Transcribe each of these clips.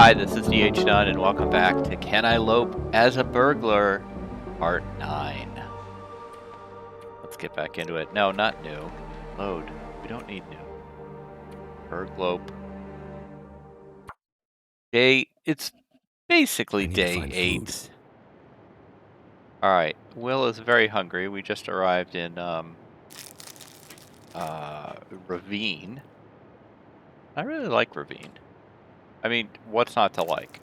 Hi, this is Dunn, and welcome back to Can I Lope as a Burglar, Part 9. Let's get back into it. No, not new. Load. We don't need new. Burglope. It's basically day 8. Alright, Will is very hungry. We just arrived in, Ravine. I really like Ravine. I mean, what's not to like?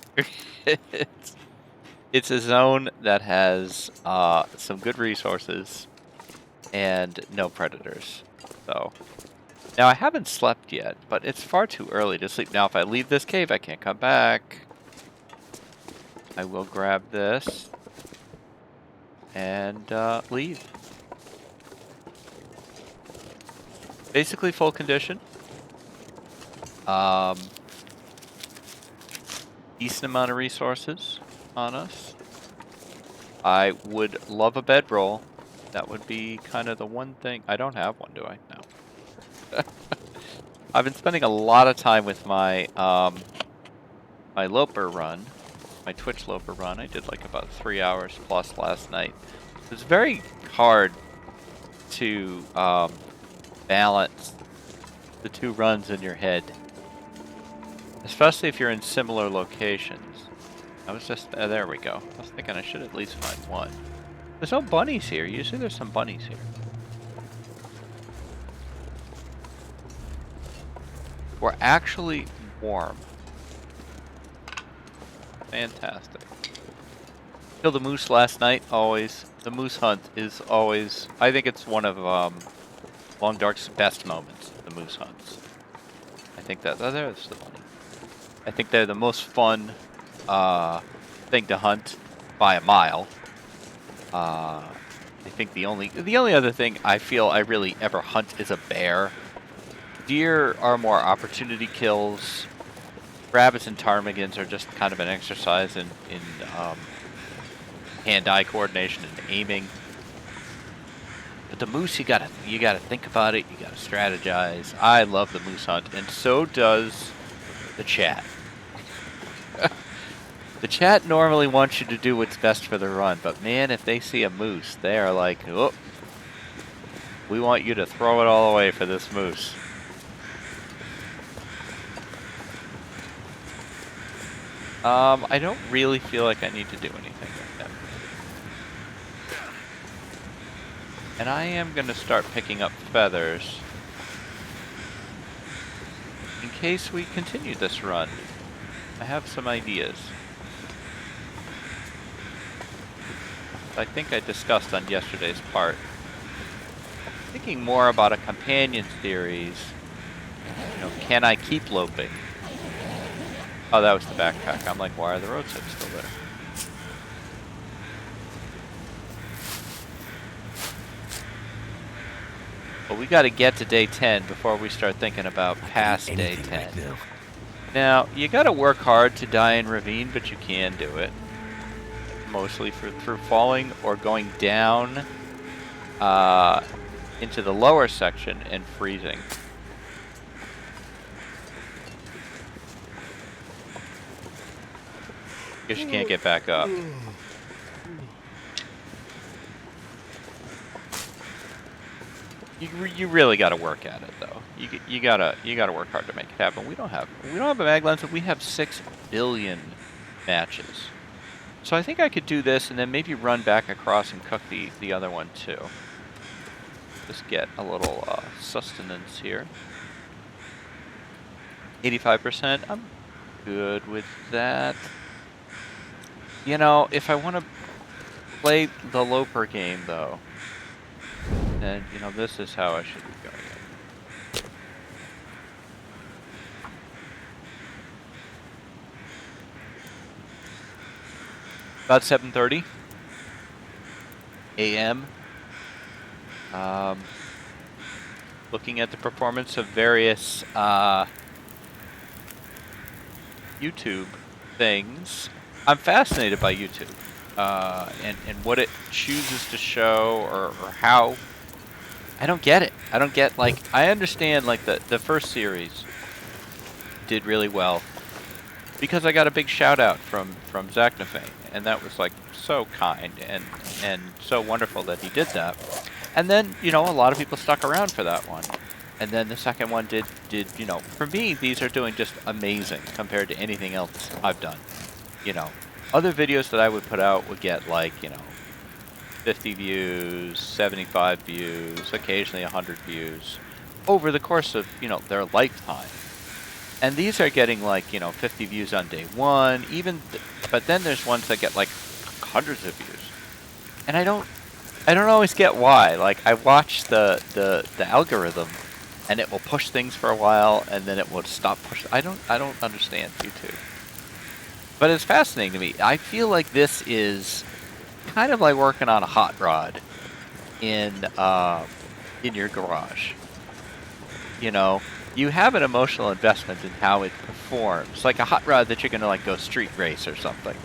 It's a zone that has some good resources and no predators. So now I haven't slept yet, but it's far too early to sleep. Now if I leave this cave, I can't come back. I will grab this and leave. Basically full condition. Decent amount of resources on us. I would love a bedroll. That would be kind of the one thing. I don't have one, do I? No. I've been spending a lot of time with my my Loper run, my Twitch Loper run. I did like about 3 hours plus last night. It's very hard to balance the two runs in your head, especially if you're in similar locations. I was just there we go. I was thinking I should at least find one. There's no bunnies here. Usually there's some bunnies here. We're actually warm. Fantastic. Killed the moose last night, always. The moose hunt is always, I think it's one of Long Dark's best moments, the moose hunts. I think that, oh, there's the bunny. I think they're the most fun thing to hunt by a mile. I think the only other thing I feel I really ever hunt is a bear. Deer are more opportunity kills. Rabbits and ptarmigans are just kind of an exercise in hand-eye coordination and aiming. But the moose, you gotta think about it. You gotta strategize. I love the moose hunt, and so does the chat. The chat normally wants you to do what's best for the run, but man, if they see a moose, they are like, oh, we want you to throw it all away for this moose. I don't really feel like I need to do anything with them. And I am going to start picking up feathers in case we continue this run. I have some ideas. I think I discussed on yesterday's part. Thinking more about a companion series. You know, can I keep loping? Oh, that was the backpack. I'm like, why are the roadsides still there? Well, we got to get to day 10 before we start thinking about past day 10. Right now, you got to work hard to die in ravine, but you can do it. Mostly through falling or going down into the lower section and freezing. Guess you can't get back up. You really got to work at it though. You gotta work hard to make it happen. We don't have a mag lens, but we have 6 billion matches. So I think I could do this and then maybe run back across and cook the other one too. Just get a little sustenance here. 85%. I'm good with that. You know, if I want to play the Loper game though, then you know this is how I should be going. About 7:30 a.m. Looking at the performance of various YouTube things. I'm fascinated by YouTube and what it chooses to show or how. I don't get it. I don't get, like, I understand like the first series did really well. because I got a big shout out from Zachnafane, and that was like so kind and so wonderful that he did that. And then, you know, a lot of people stuck around for that one. And then the second one did, you know, for me, these are doing just amazing compared to anything else I've done. You know, other videos that I would put out would get like, you know, 50 views, 75 views, occasionally 100 views over the course of, you know, their lifetime. And these are getting like, you know, 50 views on day one, but then there's ones that get like hundreds of views. And I don't always get why. Like, I watch the algorithm, and it will push things for a while, and then it will stop pushing. I don't understand YouTube. But it's fascinating to me. I feel like this is kind of like working on a hot rod in your garage. You know, you have an emotional investment in how it performs, like a hot rod that you're gonna like go street race or something.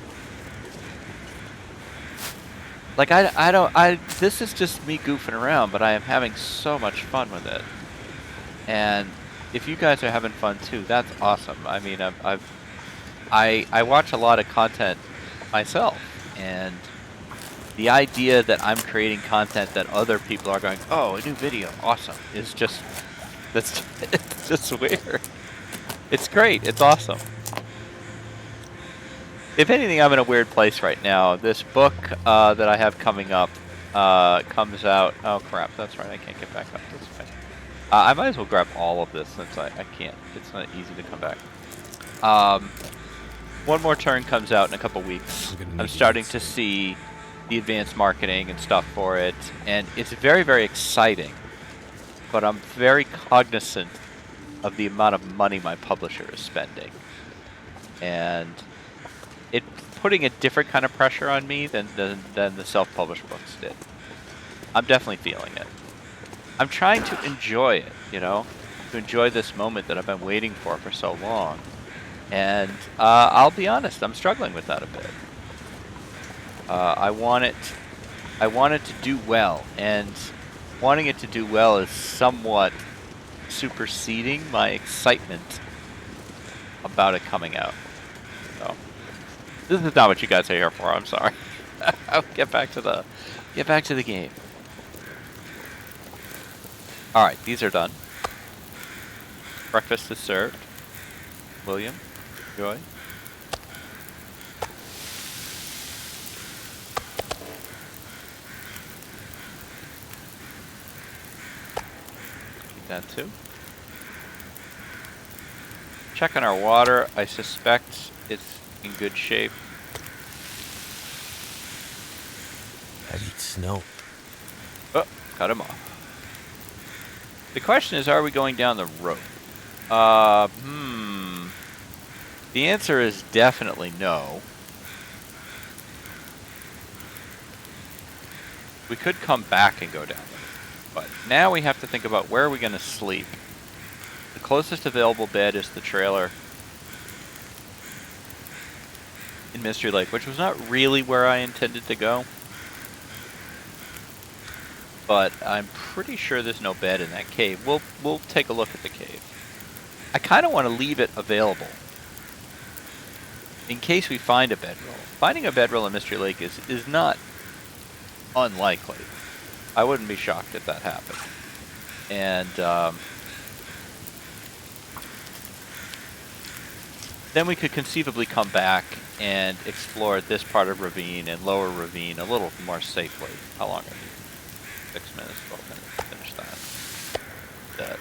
Like, this is just me goofing around, but I am having so much fun with it. And if you guys are having fun too, that's awesome. I mean, I watch a lot of content myself, and the idea that I'm creating content that other people are going, oh, a new video, awesome, is just, it's just weird. It's great, it's awesome. If anything, I'm in a weird place right now. This book that I have coming up comes out. Oh crap, that's right, I can't get back up this way. I might as well grab all of this since I can't. It's not easy to come back. One More Turn comes out in a couple weeks. I'm starting to see the advanced marketing and stuff for it, and it's very, very exciting. But I'm very cognizant of the amount of money my publisher is spending, and it's putting a different kind of pressure on me than the self-published books did. I'm definitely feeling it. I'm trying to enjoy it, you know, to enjoy this moment that I've been waiting for so long. And I'll be honest, I'm struggling with that a bit. I want it to do well, and wanting it to do well is somewhat superseding my excitement about it coming out. So this is not what you guys are here for. I'm sorry. I'll get back to the game. All right, these are done. Breakfast is served. William, Joy. Eat that too. Checking our water. I suspect it's in good shape. That eats snow. Oh, cut him off. The question is, are we going down the road? The answer is definitely no. We could come back and go down there, but now we have to think about where are we going to sleep. The closest available bed is the trailer in Mystery Lake, which was not really where I intended to go. But I'm pretty sure there's no bed in that cave. We'll take a look at the cave. I kind of want to leave it available in case we find a bedroll. Finding a bedroll in Mystery Lake is not unlikely. I wouldn't be shocked if that happened. And then we could conceivably come back and explore this part of Ravine and Lower Ravine a little more safely. How long are these? 6 minutes, 12 minutes to finish that.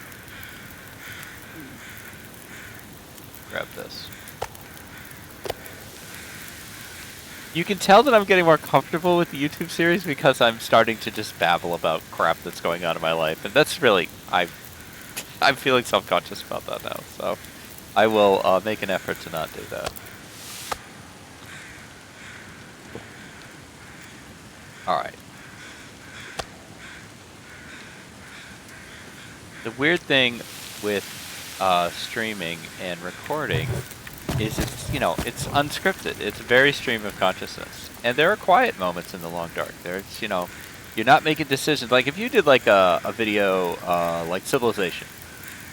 Grab this. You can tell that I'm getting more comfortable with the YouTube series because I'm starting to just babble about crap that's going on in my life. And that's really, I'm feeling self-conscious about that now. So I will make an effort to not do that. All right. The weird thing with streaming and recording is it's unscripted. It's very stream of consciousness. And there are quiet moments in the long dark. There's, you're not making decisions. Like if you did like a video like Civilization,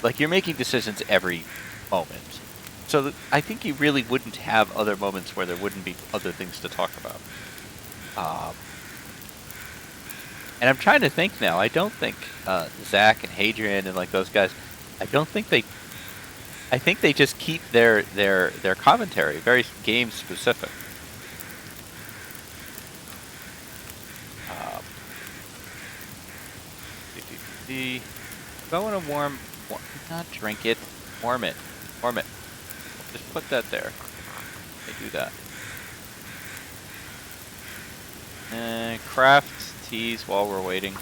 like you're making decisions every moment. So I think you really wouldn't have other moments where there wouldn't be other things to talk about. And I'm trying to think now. I don't think Zach and Hadrian and like those guys. I don't think they. I think they just keep their commentary very game specific. If I want to not drink it, warm it. Just put that there. I do that. Craft teas while we're waiting.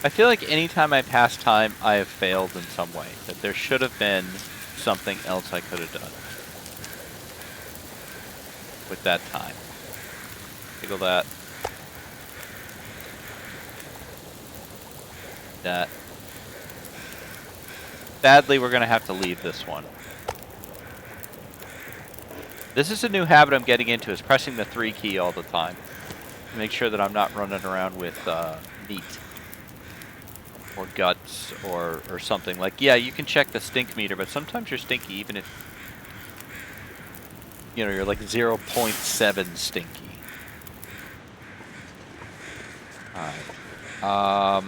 I feel like anytime I pass time, I have failed in some way. That there should have been something else I could have done with that time. Tickle that. That. Sadly, we're going to have to leave this one. This is a new habit I'm getting into, is pressing the 3 key all the time. To make sure that I'm not running around with meat. Or guts, or something. Like, yeah, you can check the stink meter, but sometimes you're stinky even if, you know, you're like 0.7 stinky. Alright.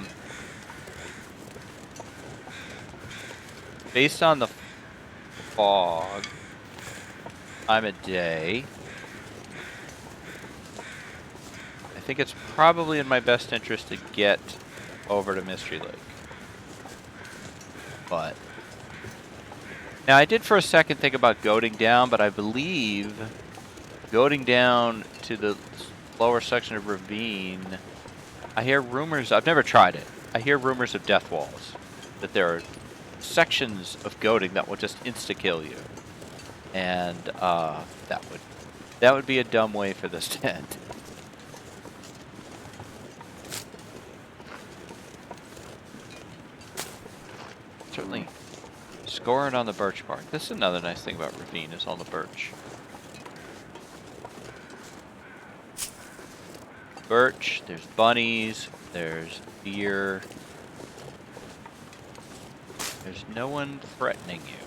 Based on the fog, time of day, I think it's probably in my best interest to get over to Mystery Lake. But now I did for a second think about goading down, but I believe goading down to the lower section of ravine, I hear rumors, I've never tried it, I hear rumors of death walls, that there are sections of goading that will just insta-kill you. And that would be a dumb way for this to end. Certainly scoring on the birch bark. This is another nice thing about ravine, is all the birch. Birch, there's bunnies, there's deer. There's no one threatening you.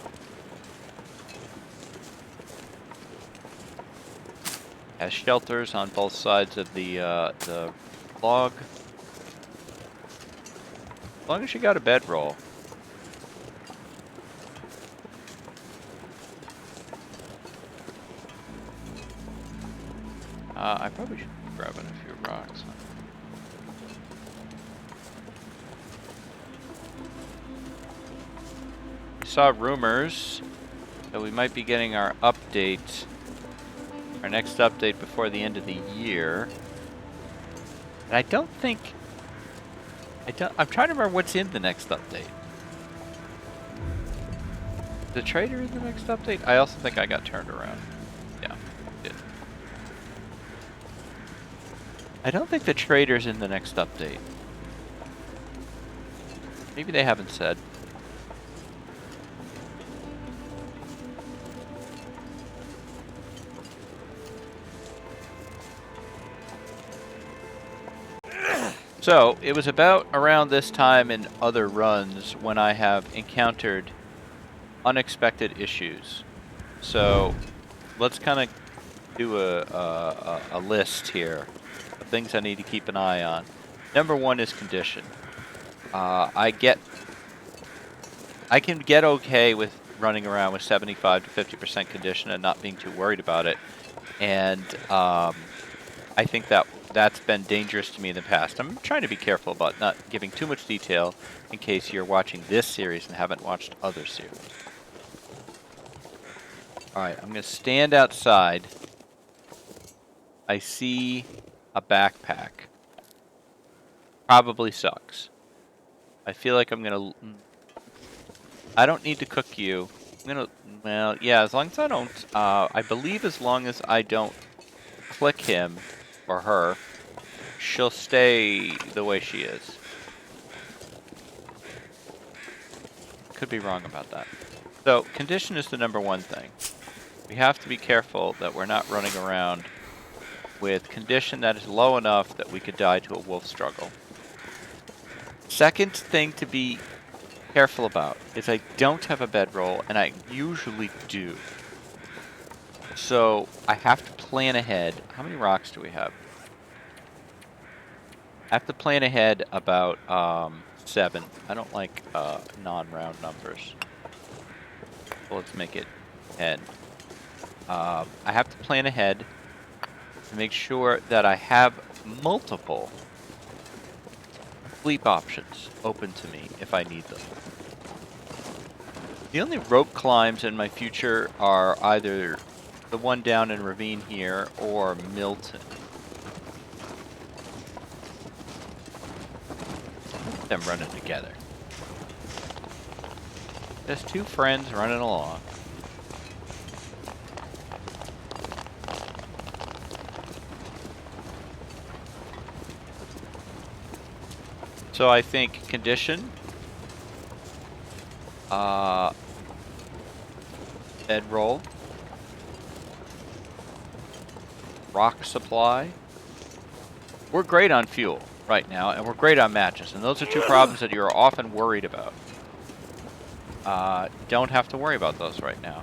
Has shelters on both sides of the log. As long as you got a bedroll. I probably should be grabbing a few rocks. I saw rumors that we might be getting our update, our next update before the end of the year. And I don't think, I'm trying to remember what's in the next update. The trader in the next update? I also think I got turned around. Yeah, I did. I don't think the trader's in the next update. Maybe they haven't said. So, it was about around this time in other runs when I have encountered unexpected issues. So, let's kind of do a list here of things I need to keep an eye on. Number one is condition. I can get okay with running around with 75 to 50% condition and not being too worried about it. And I think that's been dangerous to me in the past. I'm trying to be careful about not giving too much detail in case you're watching this series and haven't watched other series. Alright, I'm going to stand outside. I see a backpack. Probably sucks. I feel like I'm going to... I don't need to cook you. I'm going to... Well, yeah, as long as I don't... I believe as long as I don't click him or her, she'll stay the way she is. Could be wrong about that. So, condition is the number one thing. We have to be careful that we're not running around with condition that is low enough that we could die to a wolf struggle. Second thing to be careful about is I don't have a bedroll, and I usually do. So I have to plan ahead. How many rocks do we have? I have to plan ahead about 7. I don't like non-round numbers. So let's make it 10. I have to plan ahead to make sure that I have multiple sleep options open to me if I need them. The only rope climbs in my future are either the one down in Ravine here or Milton. Them running together. Just two friends running along. So I think condition, bedroll, rock supply. We're great on fuel right now, and we're great on matches, and those are two problems that you're often worried about. Don't have to worry about those right now.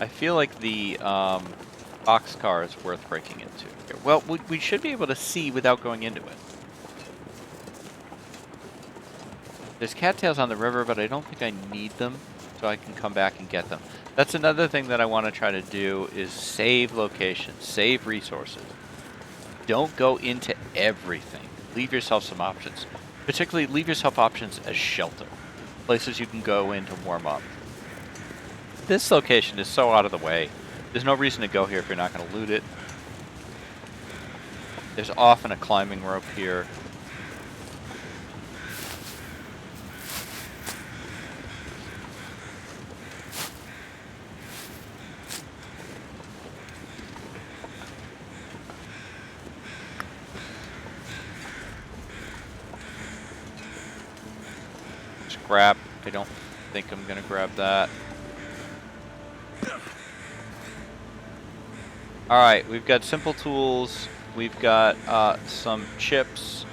I feel like the boxcar is worth breaking into. Well, we should be able to see without going into it. There's cattails on the river, but I don't think I need them, so I can come back and get them. That's another thing that I want to try to do is save locations, save resources. Don't go into everything. Leave yourself some options. Particularly, leave yourself options as shelter. Places you can go in to warm up. This location is so out of the way. There's no reason to go here if you're not going to loot it. There's often a climbing rope here. Scrap. I don't think I'm going to grab that. Alright, we've got simple tools, we've got some chips,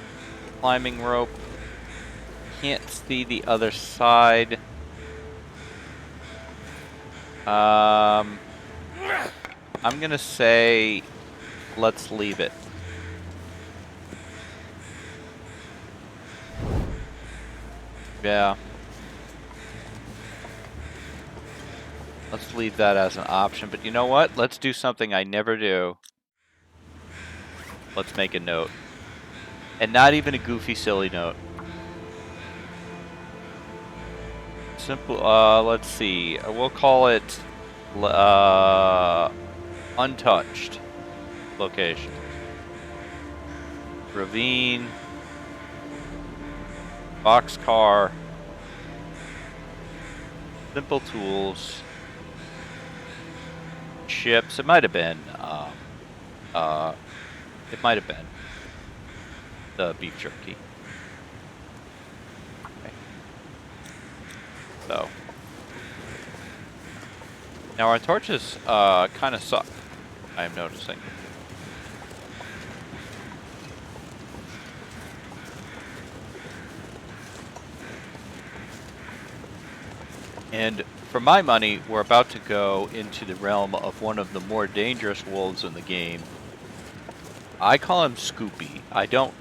climbing rope, can't see the other side. I'm gonna say, let's leave it. Yeah. Let's leave that as an option, but you know what? Let's do something I never do. Let's make a note. And not even a goofy, silly note. Simple, let's see. We'll call it, untouched location. Ravine. Boxcar. Simple tools. Chips. It might have been, the beef jerky. Okay. So. Now our torches, kind of suck, I'm noticing. And for my money, we're about to go into the realm of one of the more dangerous wolves in the game. I call him Scoopy. I don't,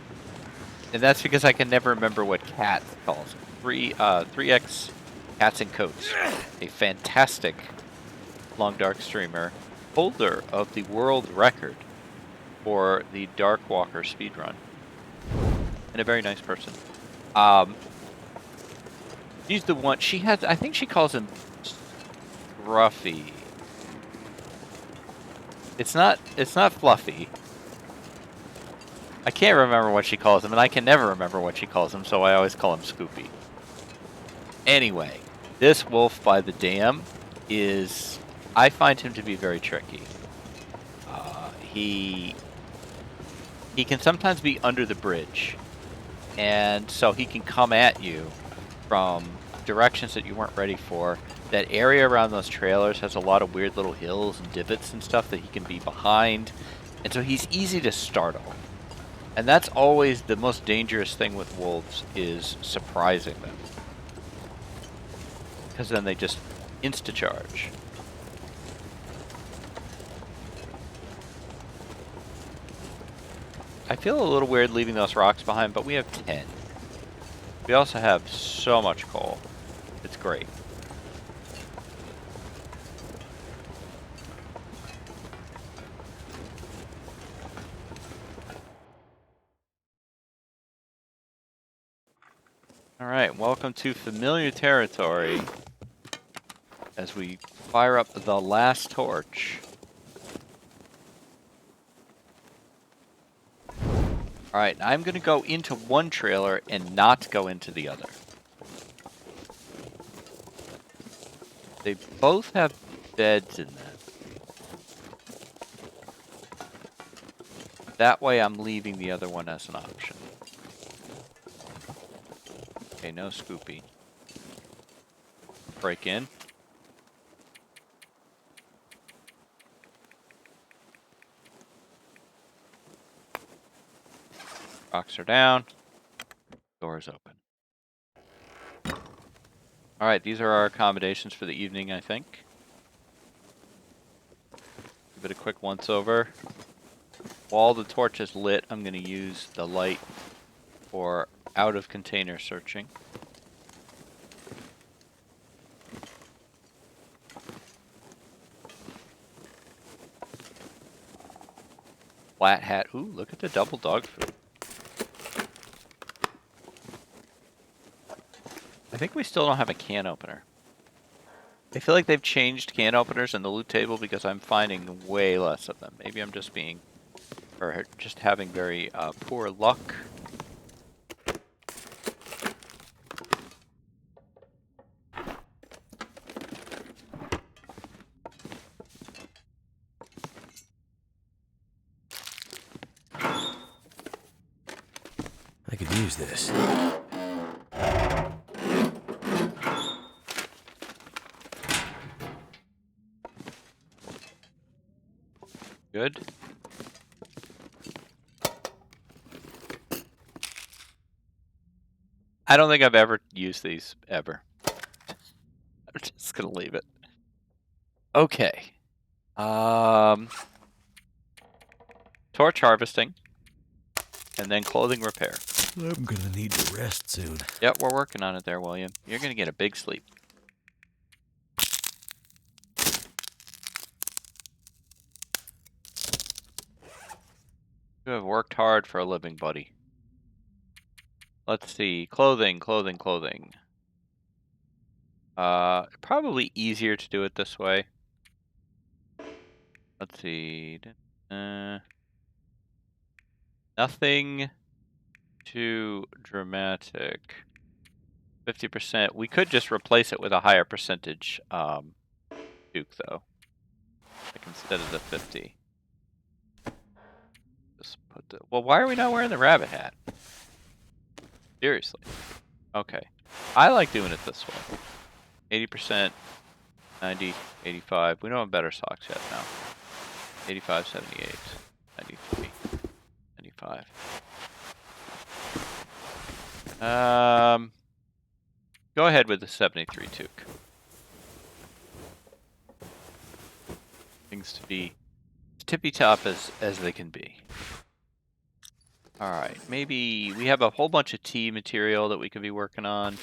and that's because I can never remember what Cat calls him. 3X Cats and Coats, a fantastic Long Dark streamer, holder of the world record for the Dark Walker speedrun, and a very nice person. She's the one, she has, I think she calls him Scruffy. It's not Fluffy. I can't remember what she calls him, and I can never remember what she calls him, so I always call him Scoopy. Anyway, this wolf by the dam is, I find him to be very tricky. He can sometimes be under the bridge, and so he can come at you from directions that you weren't ready for, that area around those trailers has a lot of weird little hills and divots and stuff that he can be behind. And so he's easy to startle. And that's always the most dangerous thing with wolves, is surprising them. Because then they just insta-charge. I feel a little weird leaving those rocks behind, but we have 10. We also have so much coal. It's great. Alright, welcome to familiar territory as we fire up the last torch. Alright, I'm going to go into one trailer and not go into the other. They both have beds in them. That way I'm leaving the other one as an option. Okay, no scoopy. Break in. Rocks are down. Doors open. Alright, these are our accommodations for the evening, I think. Give it a quick once over. While the torch is lit, I'm going to use the light for out of container searching. Flat hat. Ooh, look at the double dog food. I think we still don't have a can opener. I feel like they've changed can openers in the loot table because I'm finding way less of them. Maybe I'm just being, or just having very poor luck. I could use this. Good. I don't think I've ever used these, ever. I'm just gonna leave it. Okay. Torch harvesting. And then clothing repair. I'm gonna need to rest soon. Yep, we're working on it there, William. You're gonna get a big sleep. You have worked hard for a living, buddy. Let's see. Clothing. Probably easier to do it this way. Let's see. Nothing too dramatic. 50%. We could just replace it with a higher percentage Duke, though. Like instead of the 50. Just put the... Well, why are we not wearing the rabbit hat? Seriously. Okay. I like doing it this way. 80%, 90, 85. We don't have better socks yet now. 85, 78, 93, 95. Go ahead with the 73 Toque. Things to be tippy top as they can be. Alright, maybe we have a whole bunch of tea material that we could be working on.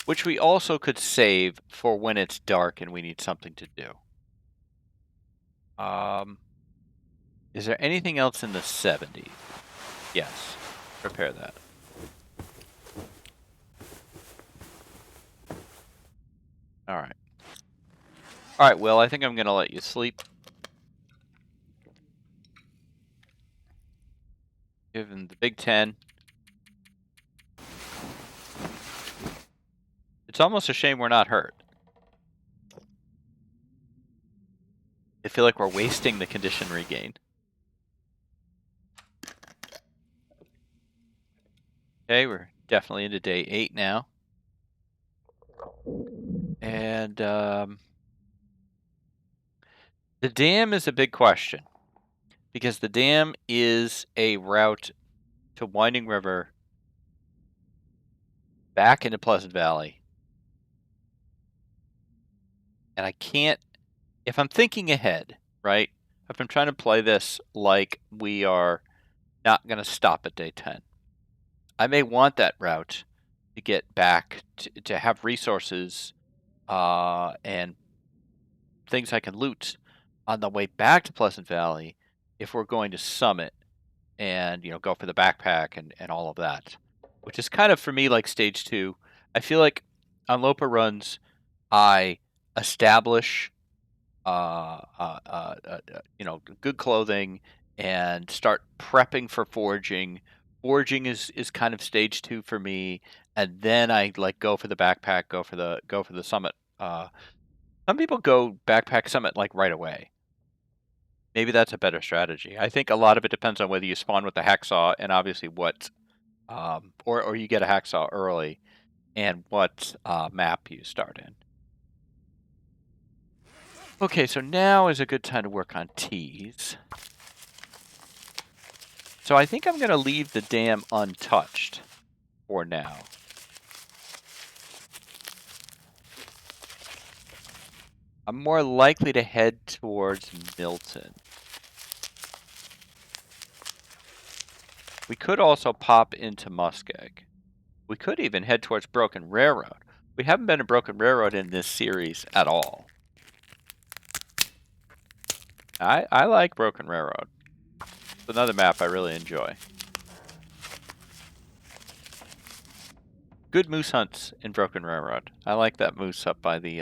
Which we also could save for when it's dark and we need something to do. Is there anything else in the 70? Yes. Prepare that. Alright. Alright, Will, I think I'm going to let you sleep. Give him the big 10. It's almost a shame we're not hurt. I feel like we're wasting the condition regain. Okay, we're definitely into day 8 now. And the dam is a big question, because the dam is a route to Winding River back into Pleasant Valley. And I can't, if I'm thinking ahead, right? If I'm trying to play this like we are not going to stop at day 10, I may want that route to get back to have resources and things I can loot on the way back to Pleasant Valley if we're going to summit and go for the backpack and all of that, which is kind of for me like stage 2. I feel like on Lope runs I establish good clothing and start prepping for foraging. Foraging is kind of stage 2 for me, and then I like go for the backpack, go for the summit. Some people go backpack summit like right away. Maybe that's a better strategy. I think a lot of it depends on whether you spawn with the hacksaw and obviously what, or you get a hacksaw early, and what map you start in. Okay, so now is a good time to work on teas. So I think I'm going to leave the dam untouched for now. I'm more likely to head towards Milton. We could also pop into Muskeg. We could even head towards Broken Railroad. We haven't been to Broken Railroad in this series at all. I like Broken Railroad. It's another map I really enjoy. Good moose hunts in Broken Railroad. I like that moose up by the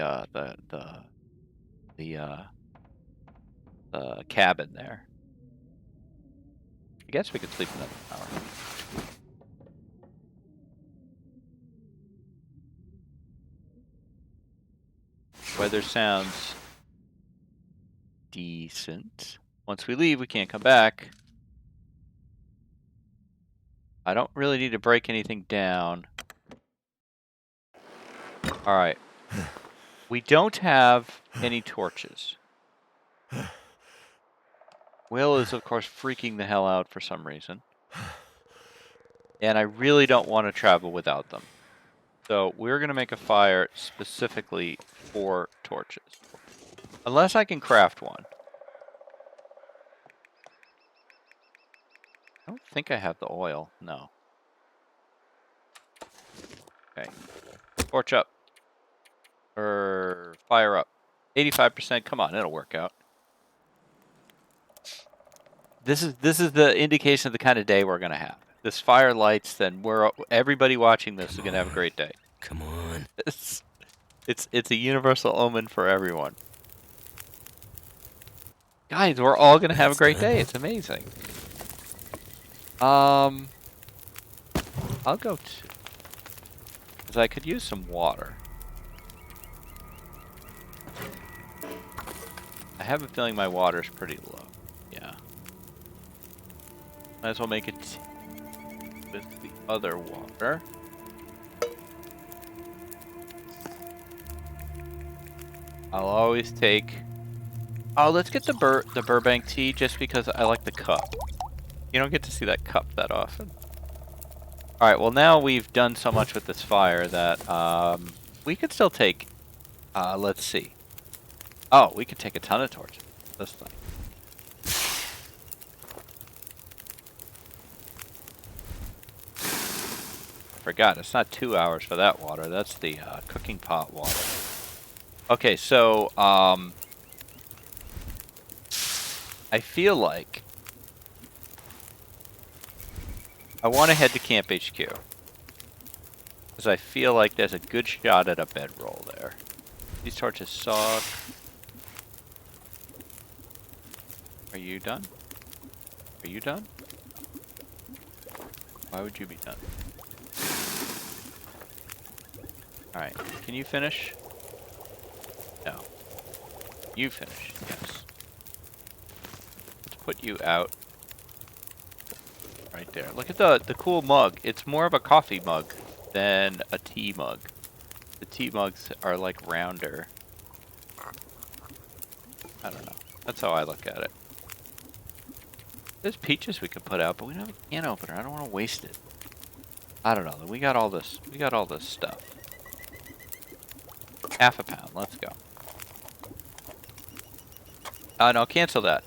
cabin there. I guess we could sleep another hour. Weather sounds decent. Once we leave, we can't come back. I don't really need to break anything down. Alright. We don't have any torches. Will is, of course, freaking the hell out for some reason. And I really don't want to travel without them. So we're going to make a fire specifically for torches. Unless I can craft one. I don't think I have the oil. No. Okay. Torch up. Or fire up. 85%. Come on, it'll work out. This is the indication of the kind of day we're gonna have. This fire lights, then everybody watching this is gonna have a great day. Come on. It's a universal omen for everyone. Guys, we're all gonna have a great day. It's amazing. I'll go to, because I could use some water. I have a feeling my water's pretty low. Yeah. Might as well make it with the other water. I'll always take... Oh, let's get the Burbank tea just because I like the cup. You don't get to see that cup that often. Alright, well now we've done so much with this fire that we could still take... let's see. Oh, we could take a ton of torches. This thing. I forgot, it's not 2 hours for that water. That's the cooking pot water. Okay, so I feel like I want to head to Camp HQ because I feel like there's a good shot at a bedroll there. These torches suck. Are you done? Are you done? Why would you be done? Alright, can you finish? No. You finish, yes. Let's put you out right there. Look at the cool mug. It's more of a coffee mug than a tea mug. The tea mugs are like rounder. I don't know. That's how I look at it. There's peaches we could put out, but we don't have a can opener. I don't want to waste it. I don't know. We got all this. We got all this stuff. Half a pound. Let's go. No, cancel that.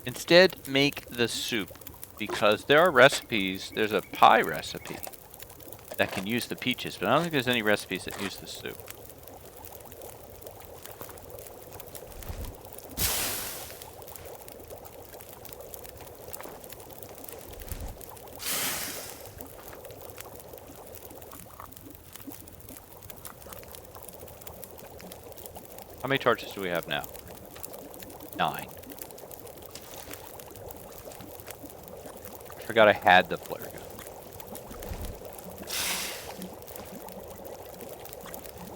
Instead, make the soup. Because there are recipes. There's a pie recipe that can use the peaches, but I don't think there's any recipes that use the soup. How many torches do we have now? 9. I forgot I had the flare gun.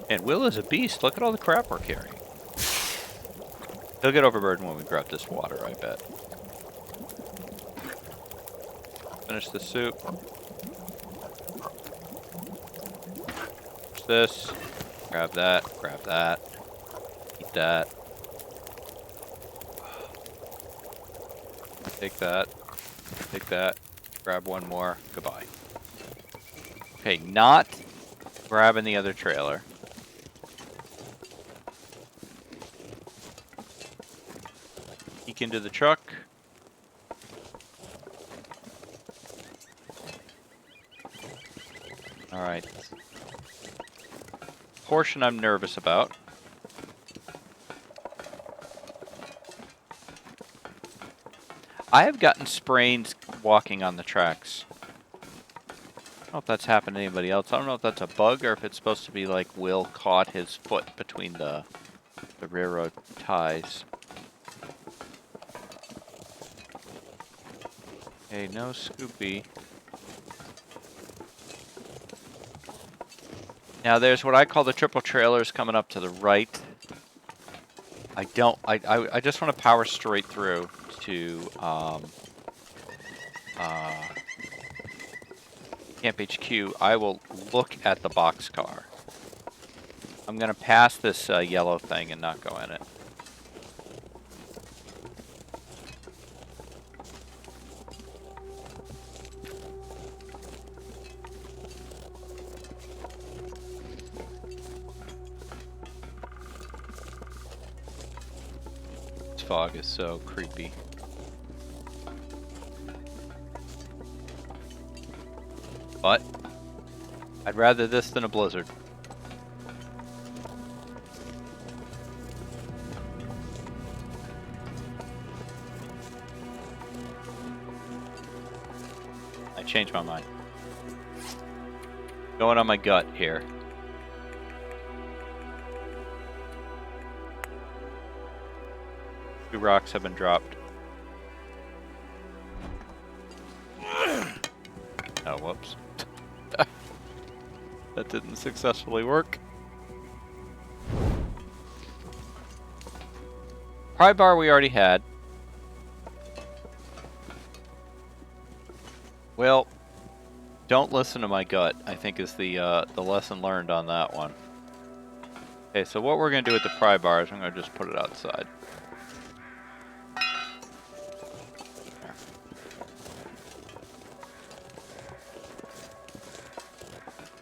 And Will is a beast. Look at all the crap we're carrying. He'll get overburdened when we grab this water, I bet. Finish the soup. Finish this. Grab that. Grab that. Eat that. Take that. Take that. Grab one more. Goodbye. Okay, not grabbing the other trailer. Peek into the truck. Alright. Portion I'm nervous about. I have gotten sprains walking on the tracks. I don't know if that's happened to anybody else. I don't know if that's a bug or if it's supposed to be like Will caught his foot between the railroad ties. Okay, no Scoopy. Now there's what I call the triple trailers coming up to the right. I just want to power straight through to Camp HQ. I will look at the boxcar. I'm gonna pass this yellow thing and not go in it. This fog is so creepy. But I'd rather this than a blizzard. I changed my mind. Going on my gut here. Two rocks have been dropped. Oh, whoops. That didn't successfully work. Pry bar we already had. Well, don't listen to my gut, I think is the lesson learned on that one. Okay, so what we're going to do with the pry bar is I'm going to just put it outside.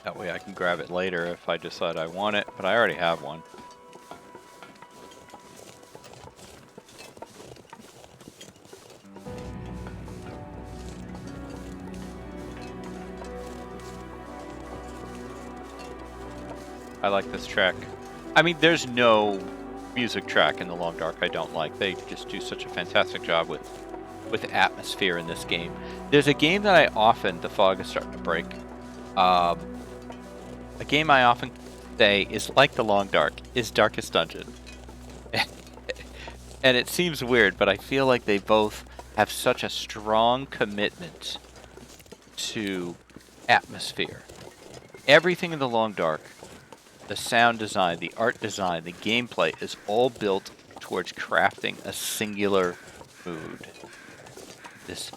That way I can grab it later if I decide I want it, but I already have one. I like this track. I mean, there's no music track in the Long Dark I don't like. They just do such a fantastic job with atmosphere in this game. There's a game that I often, the fog is starting to break. A game I often say is like the Long Dark, is Darkest Dungeon. And it seems weird, but I feel like they both have such a strong commitment to atmosphere. Everything in the Long Dark, the sound design, the art design, the gameplay is all built towards crafting a singular mood. This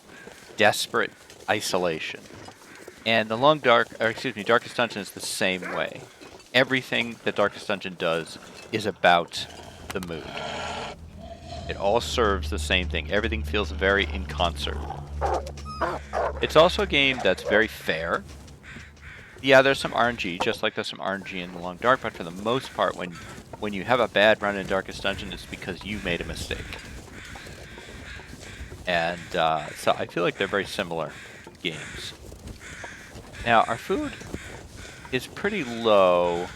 desperate isolation. And the Darkest Dungeon is the same way. Everything that Darkest Dungeon does is about the mood. It all serves the same thing. Everything feels very in concert. It's also a game that's very fair. Yeah, there's some RNG, just like there's some RNG in The Long Dark, but for the most part, when you have a bad run in Darkest Dungeon, it's because you made a mistake. And so I feel like they're very similar games. Now, our food is pretty low,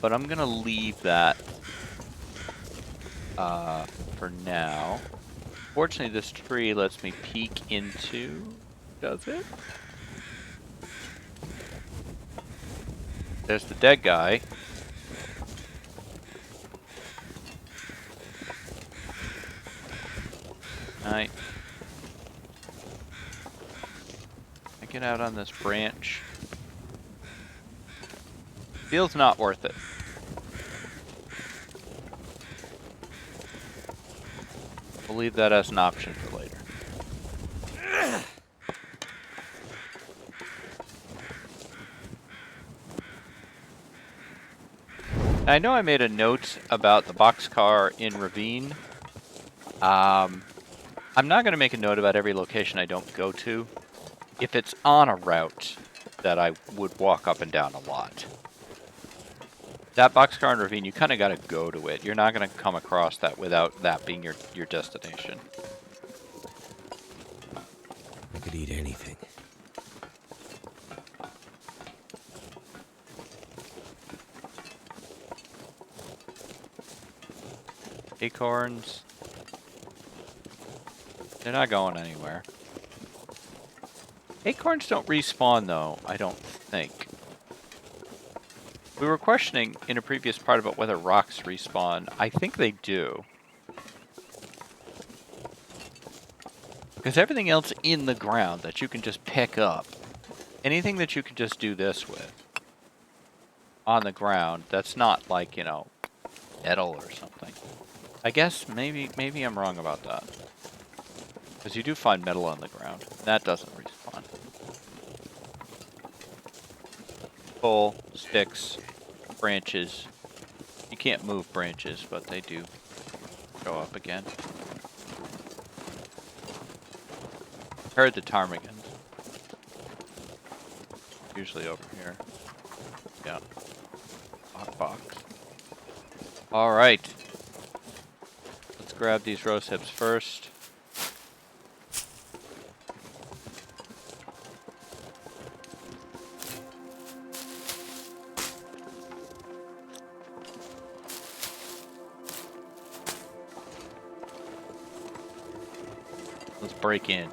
but I'm going to leave that for now. Fortunately, this tree lets me peek into... Does it? There's the dead guy. Alright. I get out on this branch. Feels not worth it. We'll leave that as an option for later. I know I made a note about the boxcar in Ravine. I'm not going to make a note about every location I don't go to. If it's on a route that I would walk up and down a lot. That boxcar in Ravine, you kind of got to go to it. You're not going to come across that without that being your destination. I could eat anything. Acorns. They're not going anywhere. Acorns don't respawn though, I don't think. We were questioning in a previous part about whether rocks respawn. I think they do. Because everything else in the ground that you can just pick up, anything that you can just do this with on the ground, that's not like, you know, metal or something. I guess maybe I'm wrong about that. Because you do find metal on the ground. That doesn't respawn. Coal, sticks, branches. You can't move branches, but they do show up again. Heard the ptarmigans. Usually over here. Yeah. Box. Alright. Let's grab these rose hips first. Let's break in.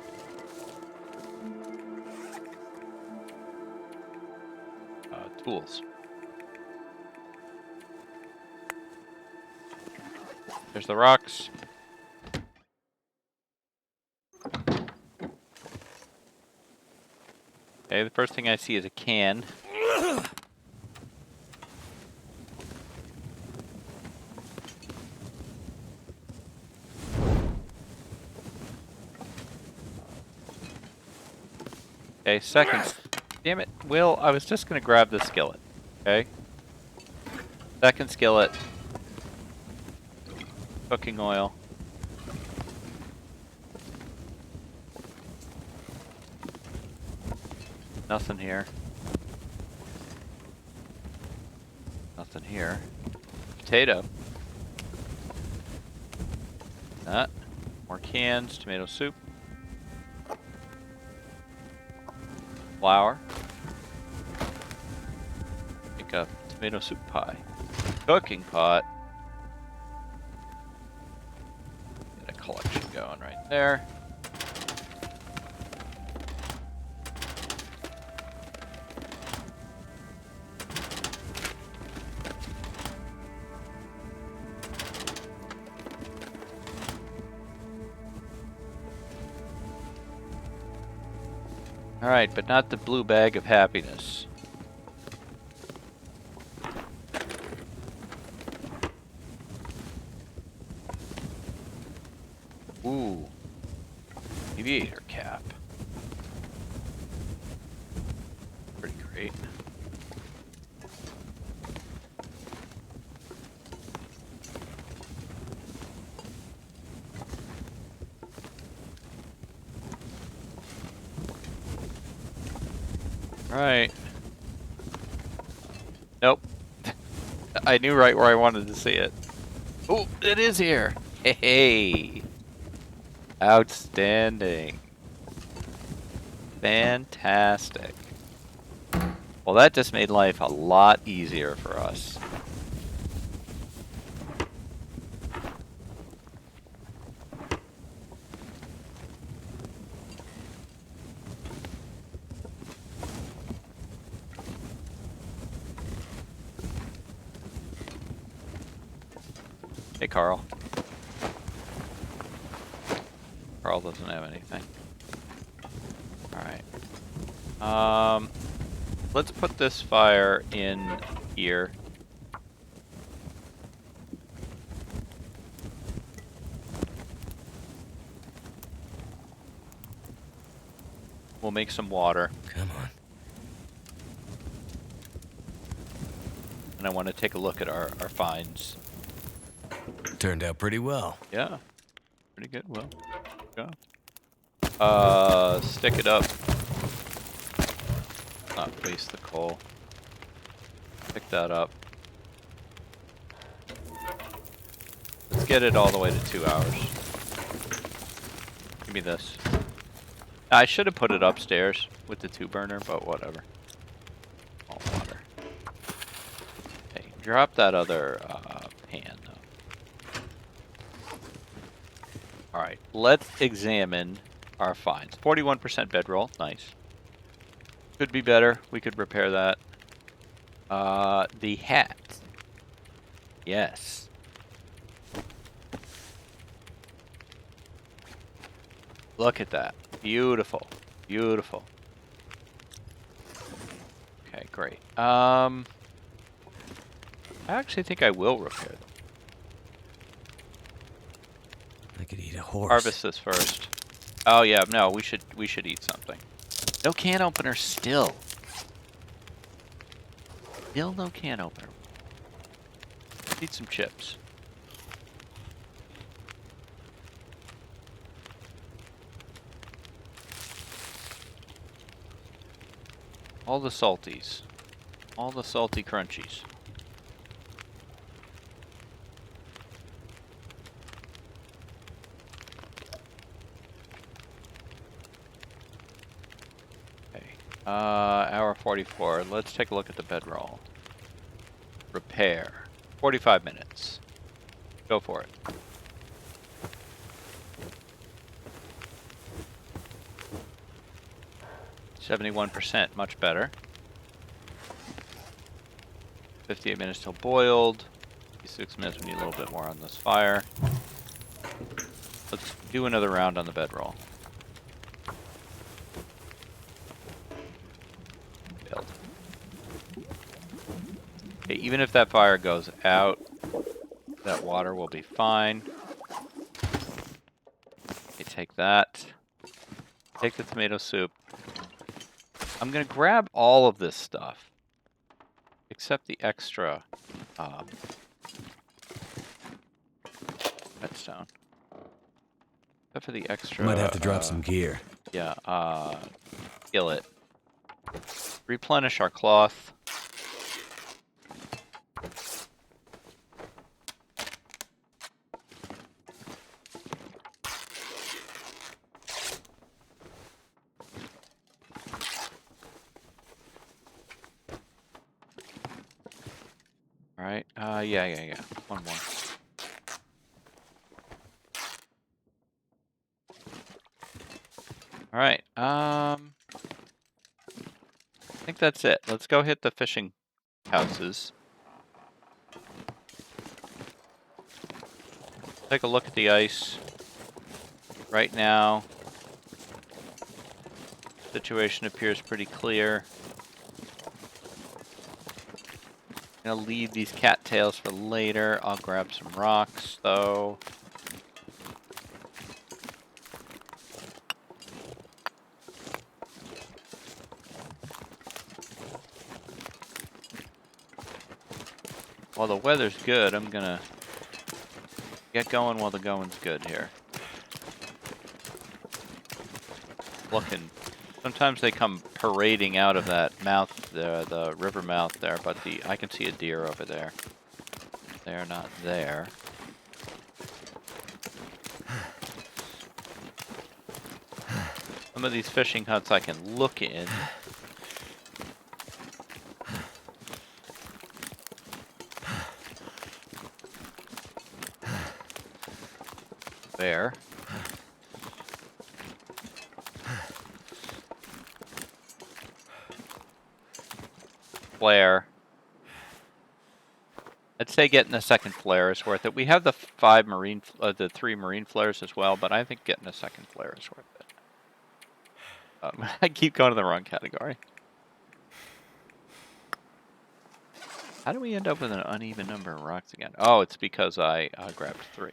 Tools. There's the rocks. Okay, the first thing I see is a can. Okay, second. Damn it, Will, I was just gonna grab the skillet. Okay? Second skillet. Cooking oil. Nothing here. Nothing here. Potato. That. More cans, tomato soup. Flour. Make a tomato soup pie. Cooking pot. Get a collection going right there. Alright, but not the blue bag of happiness. Ooh. Aviator cap. Great. Right. Nope. I knew right where I wanted to see it. Oh, it is here. Hey. Outstanding. Fantastic. Well, that just made life a lot easier for us. Hey, Carl. Carl doesn't have anything. Alright. Let's put this fire in here. We'll make some water. Come on. And I want to take a look at our finds. Turned out pretty well. Yeah. Pretty good. Well, go. Stick it up. Not waste the coal. Pick that up. Let's get it all the way to 2 hours. Give me this. I should have put it upstairs with the 2-burner, but whatever. All water. Hey, drop that other pan though. Alright, let's examine our finds. 41% bedroll, nice. Could be better, we could repair that. The hat. Yes. Look at that. Beautiful. Beautiful. Okay, great. I actually think I will repair them. I could eat a horse. Harvest this first. Oh yeah, no, we should eat something. No can opener still. Still no can opener. Eat some chips. All the salties. All the salty crunchies. Okay. Hour 44. Let's take a look at the bedroll. Repair. 45 minutes. Go for it. %, much better. 58 minutes till boiled. 56 minutes, we need a little bit more on this fire. Let's do another round on the bedroll. Build. Okay, even if that fire goes out, that water will be fine. Okay, take that. Take the tomato soup. I'm gonna grab all of this stuff, except the extra redstone. Except for the extra. Might have to drop some gear. Yeah, skillet. Replenish our cloth. Alright, yeah. One more. Alright, I think that's it. Let's go hit the fishing houses. Take a look at the ice. Right now, situation appears pretty clear. I'm gonna leave these cattails for later. I'll grab some rocks, though. while the weather's good, I'm gonna get going while the going's good here. Looking. Sometimes they come parading out of that mouth, the river mouth there, but I can see a deer over there. They're not there. Some of these fishing huts I can look in. There. Flare. I'd say getting a second flare is worth it. We have the the 3 marine flares as well, but I think getting a second flare is worth it. I keep going to the wrong category. How do we end up with an uneven number of rocks again? Oh, it's because I grabbed 3.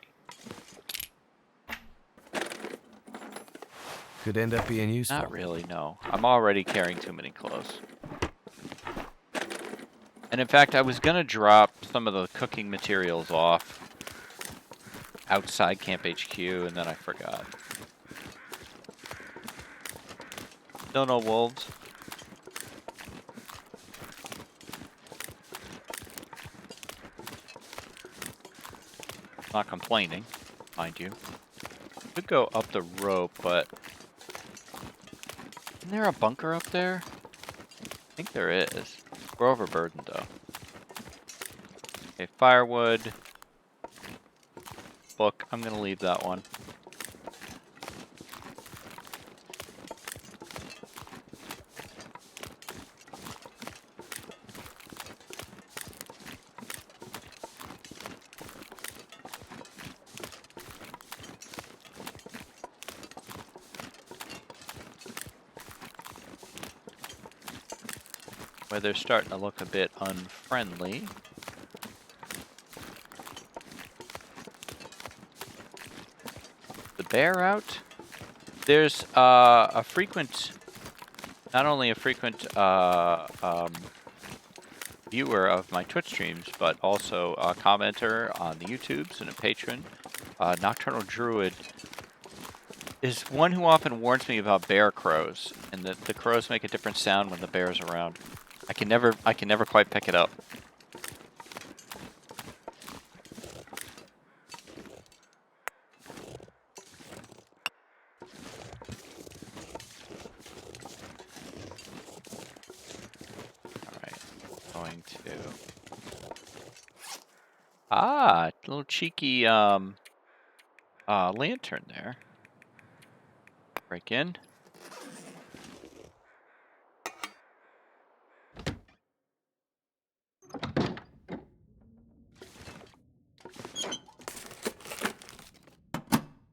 Could end up being useful. Not really, no. I'm already carrying too many clothes. And in fact, I was gonna drop some of the cooking materials off outside Camp HQ, and then I forgot. Still no wolves. Not complaining, mind you. Could go up the rope, but isn't there a bunker up there? I think there is. We're overburdened though. Okay, firewood. Book. I'm gonna leave that one. Weather's starting to look a bit unfriendly. The bear out? There's a frequent, not only a frequent viewer of my Twitch streams, but also a commenter on the YouTubes and a patron. Nocturnal Druid is one who often warns me about bear crows, and that the crows make a different sound when the bear's around. I can never quite pick it up. Going to a little cheeky lantern there. Break in.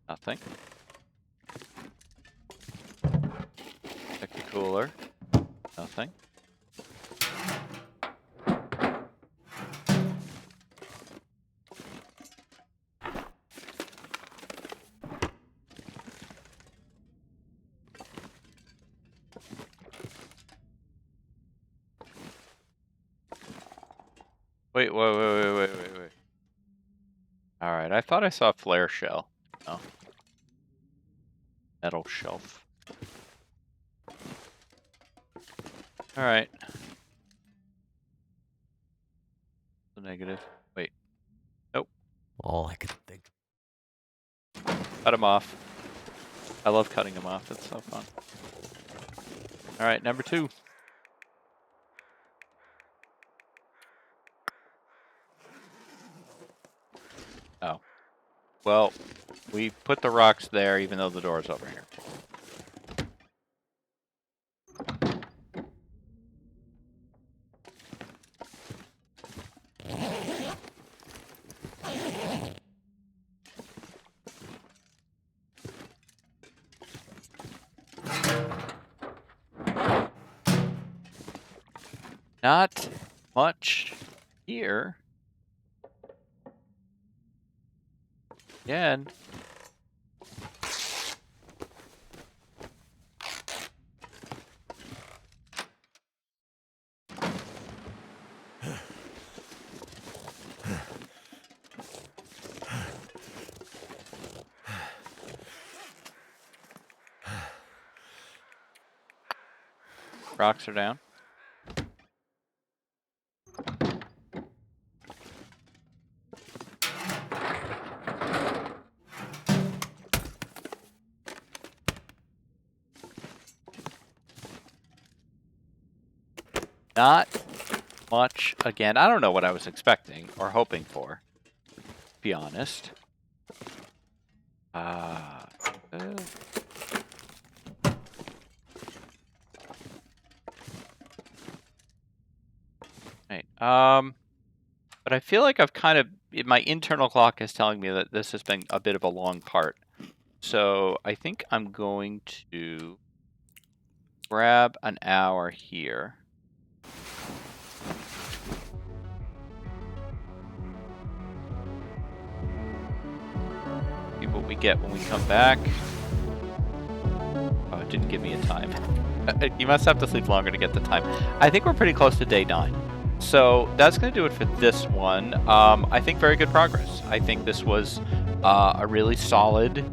Nothing. Check the cooler. Nothing. Wait. Alright, I thought I saw a flare shell. Oh. Metal shelf. Alright. The negative. Wait. Nope. All I could think. Cut him off. I love cutting him off. It's so fun. Alright, number 2. Oh. Well, we put the rocks there even though the door's over here. Not much here. Again. Rocks are down. Not much again. I don't know what I was expecting or hoping for, to be honest. Right. But I feel like I've kind of, my internal clock is telling me that this has been a bit of a long part. So I think I'm going to grab an hour here. See what we get when we come back. Oh, it didn't give me a time. You must have to sleep longer to get the time. I think we're pretty close to day 9. So that's going to do it for this one. I think very good progress. I think this was a really solid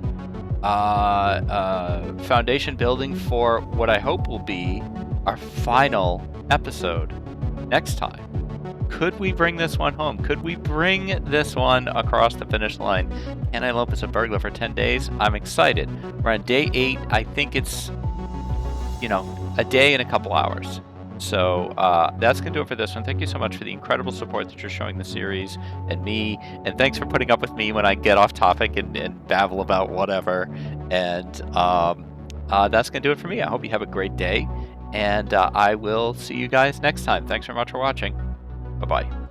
foundation building for what I hope will be our final episode next time. Could we bring this one home? Could we bring this one across the finish line? Can I Lope as a burglar for 10 days? I'm excited. We're on day 8. I think it's, you know, a day and a couple hours. So that's going to do it for this one. Thank you so much for the incredible support that you're showing the series and me. And thanks for putting up with me when I get off topic and babble about whatever. And that's going to do it for me. I hope you have a great day. And I will see you guys next time. Thanks very much for watching. Bye-bye.